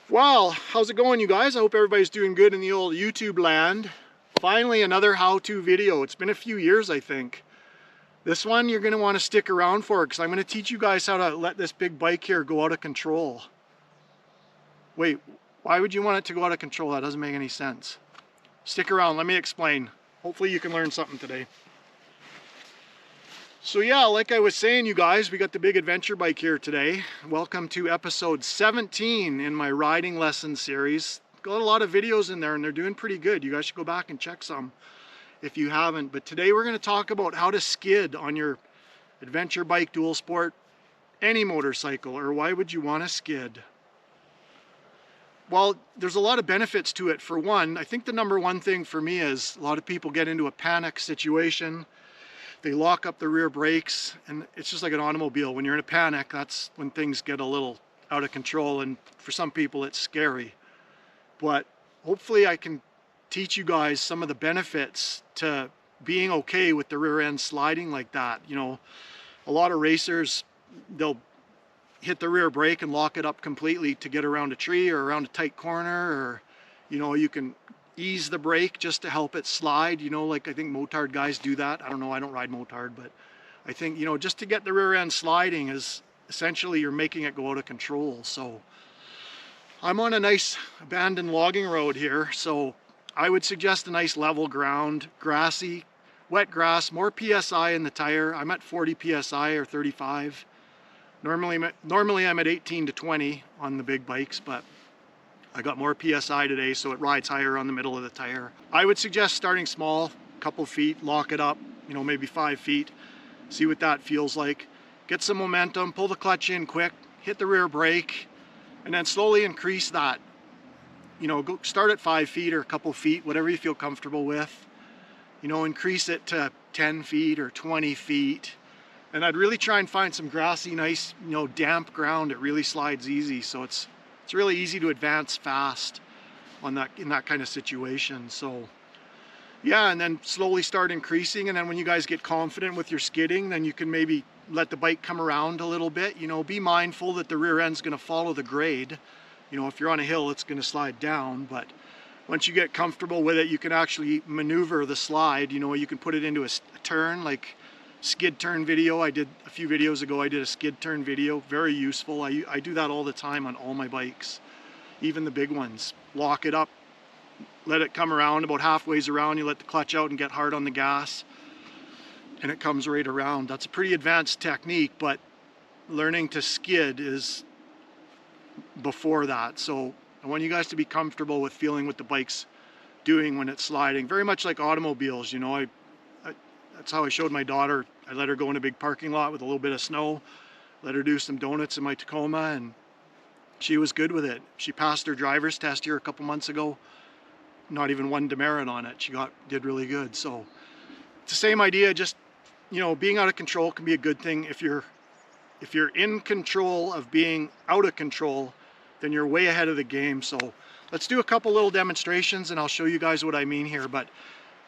Well, how's it going, you guys? I hope everybody's doing good in the old YouTube land. Finally, another how-to video. It's been a few years, I think. This one you're going to want to stick around for because I'm going to teach you guys how to let this big bike here go out of control. Wait, why would you want it to go out of control? That doesn't make any sense. Stick around, let me explain. Hopefully you can learn something today. So yeah, like I was saying, you guys, we got the big adventure bike here today. Welcome to episode 17 in my riding lesson series. Got a lot of videos in there and they're doing pretty good. You guys should go back and check some if you haven't. But today we're going to talk about how to skid on your adventure bike, dual sport, any motorcycle, or why would you want to skid? Well, there's a lot of benefits to it. For one, I think the number one thing for me is a lot of people get into a panic situation. They lock up the rear brakes, and it's just like an automobile. When you're in a panic, that's when things get a little out of control, and for some people it's scary. But hopefully I can teach you guys some of the benefits to being okay with the rear end sliding like that. You know, a lot of racers, they'll hit the rear brake and lock it up completely to get around a tree or around a tight corner, or, you know, you can ease the brake just to help it slide, you know, like I think motard guys do that. I don't know, I don't ride motard, but I think, you know, just to get the rear end sliding is essentially you're making it go out of control. So I'm on a nice abandoned logging road here, so I would suggest a nice level ground, grassy, wet grass, more PSI in the tire. I'm at 40 PSI or 35. Normally I'm at 18 to 20 on the big bikes, but I got more PSI today, so it rides higher on the middle of the tire. I would suggest starting small, a couple feet, lock it up, you know, maybe 5 feet, see what that feels like. Get some momentum, pull the clutch in quick, hit the rear brake, and then slowly increase that. You know, go start at 5 feet or a couple feet, whatever you feel comfortable with. You know, increase it to 10 feet or 20 feet. And I'd really try and find some grassy, nice, you know, damp ground. It really slides easy, so it's really easy to advance fast on that, in that kind of situation. So yeah, and then slowly start increasing, and then when you guys get confident with your skidding, then you can maybe let the bike come around a little bit. You know, be mindful that the rear end's going to follow the grade. You know, if you're on a hill, it's going to slide down, but once you get comfortable with it, you can actually maneuver the slide. You know, you can put it into a turn, like skid turn video. I did a few videos ago, I did a skid turn video, very useful. I do that all the time on all my bikes, even the big ones. Lock it up, let it come around, about halfway around, you let the clutch out and get hard on the gas, and it comes right around. That's a pretty advanced technique, but learning to skid is before that. So I want you guys to be comfortable with feeling what the bike's doing when it's sliding. Very much like automobiles, you know, that's how I showed my daughter. I let her go in a big parking lot with a little bit of snow, let her do some donuts in my Tacoma, and she was good with it. She passed her driver's test here a couple months ago. Not even one demerit on it. She did really good. So it's the same idea, just, you know, being out of control can be a good thing. If you're in control of being out of control, then you're way ahead of the game. So let's do a couple little demonstrations and I'll show you guys what I mean here. But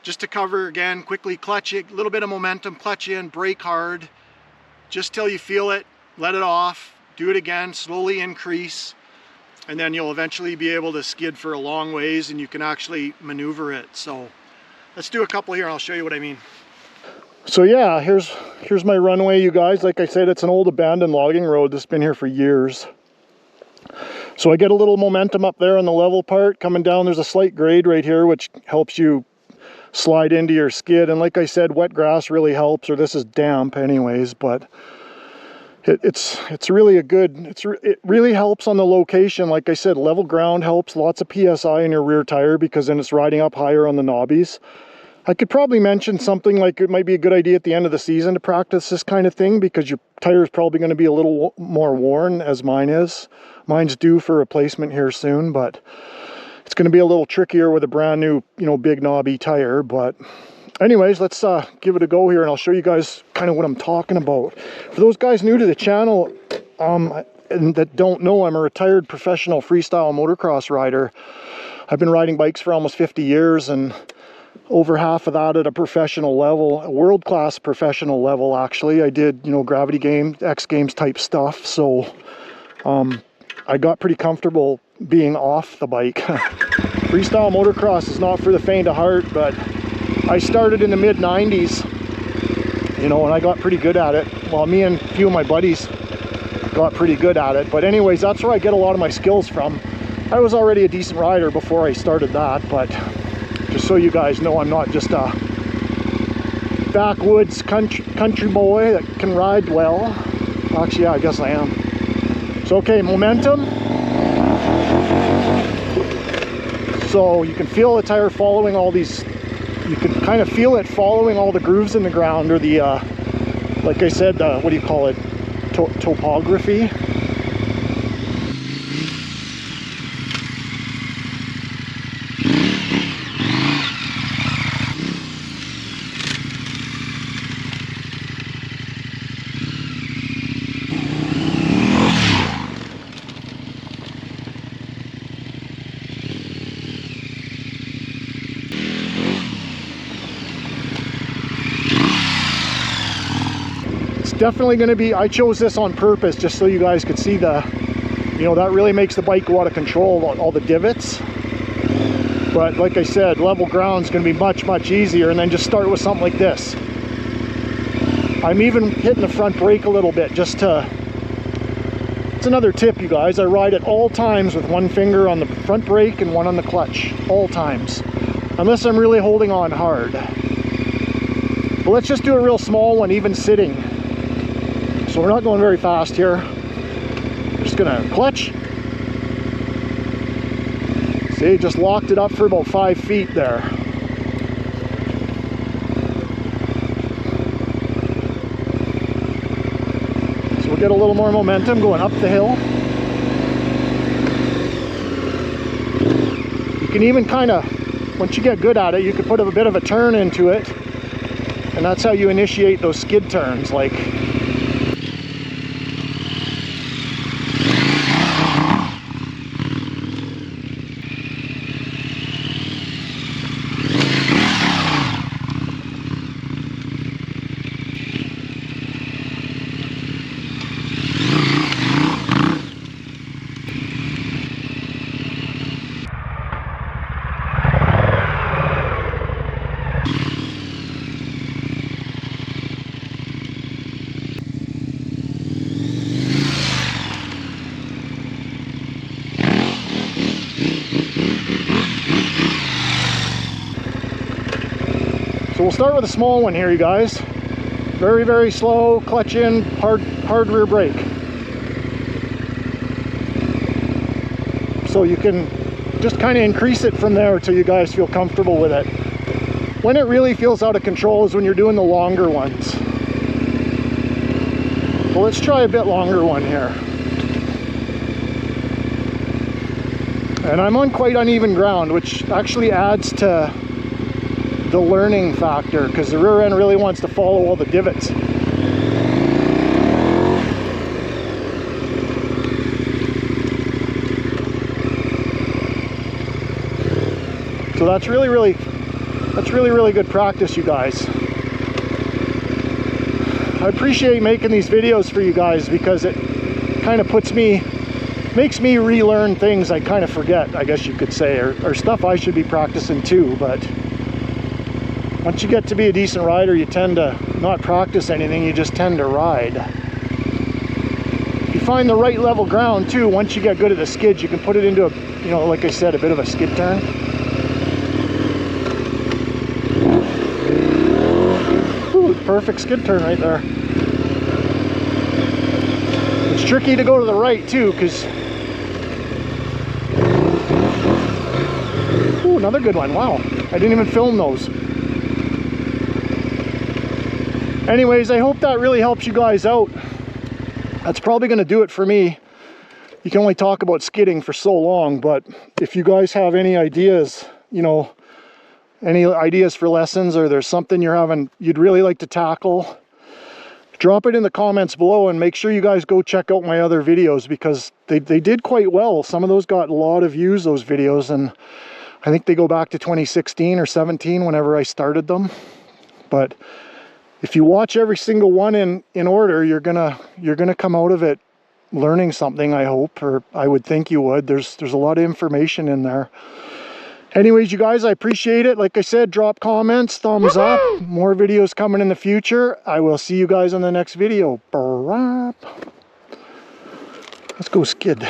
just to cover again, quickly, clutch it, a little bit of momentum, clutch in, brake hard, just till you feel it, let it off, do it again, slowly increase, and then you'll eventually be able to skid for a long ways and you can actually maneuver it. So let's do a couple here, I'll show you what I mean. So yeah, here's my runway, you guys. Like I said, it's an old abandoned logging road that's been here for years. So I get a little momentum up there on the level part. Coming down, there's a slight grade right here, which helps you slide into your skid. And like I said, wet grass really helps, or this is damp anyways, but it's really a good, it really helps on the location. Like I said, level ground helps, lots of PSI in your rear tire because then it's riding up higher on the knobbies. I could probably mention something like it might be a good idea at the end of the season to practice this kind of thing because your tire is probably going to be a little more worn, as mine is. Mine's due for replacement here soon, but it's going to be a little trickier with a brand new, you know, big knobby tire. But anyways, let's give it a go here and I'll show you guys kind of what I'm talking about. For those guys new to the channel and that don't know, I'm a retired professional freestyle motocross rider. I've been riding bikes for almost 50 years and over half of that at a professional level, a world-class professional level actually. I did, you know, gravity games, X Games type stuff. So I got pretty comfortable being off the bike. Freestyle motocross is not for the faint of heart, but I started in the mid-90s, you know, and I got pretty good at it. Well, me and a few of my buddies got pretty good at it. But anyways, that's where I get a lot of my skills from. I was already a decent rider before I started that, but just so you guys know, I'm not just a backwoods country boy that can ride well. Actually, yeah, I guess I am. So, okay, momentum. So you can feel the tire following all these, you can kind of feel it following all the grooves in the ground, or the, like I said, what do you call it, topography. Definitely going to be, I chose this on purpose just so you guys could see the, you know, that really makes the bike go out of control, all the divots. But like I said, level ground is going to be much easier, and then just start with something like this. I'm even hitting the front brake a little bit just to, it's another tip, you guys. I ride at all times with one finger on the front brake and one on the clutch, all times, unless I'm really holding on hard. But let's just do a real small one, even sitting. So we're not going very fast here. Just gonna clutch. See, just locked it up for about 5 feet there. So we'll get a little more momentum going up the hill. You can even kind of, once you get good at it, you can put a bit of a turn into it. And that's how you initiate those skid turns, like. So we'll start with a small one here, you guys. Very slow, clutch in, hard rear brake. So you can just kind of increase it from there until you guys feel comfortable with it. When it really feels out of control is when you're doing the longer ones. Well, let's try a bit longer one here. And I'm on quite uneven ground, which actually adds to the learning factor, because the rear end really wants to follow all the divots. So that's really good practice, you guys. I appreciate making these videos for you guys because it kind of makes me relearn things I kind of forget, I guess you could say, or stuff I should be practicing too. But once you get to be a decent rider, you tend to not practice anything, you just tend to ride. If you find the right level ground too, once you get good at the skids, you can put it into a, you know, like I said, a bit of a skid turn. Ooh, perfect skid turn right there. It's tricky to go to the right too, because, ooh, another good one. Wow, I didn't even film those. Anyways, I hope that really helps you guys out. That's probably going to do it for me. You can only talk about skidding for so long, but if you guys have any ideas, you know, any ideas for lessons, or there's something you'd really like to tackle, drop it in the comments below, and make sure you guys go check out my other videos, because they did quite well. Some of those got a lot of views, those videos, and I think they go back to 2016 or 17 whenever I started them. But if you watch every single one in order, you're gonna come out of it learning something, I hope, or I would think you would. There's a lot of information in there. Anyways, you guys, I appreciate it. Like I said, drop comments, thumbs up. More videos coming in the future. I will see you guys on the next video. Let's go skid.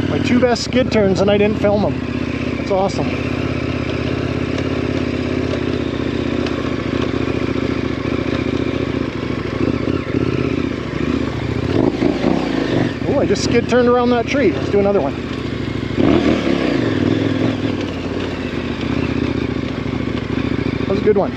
My 2 best skid turns and I didn't film them. That's awesome. Oh, I just skid turned around that tree. Let's do another one. That was a good one.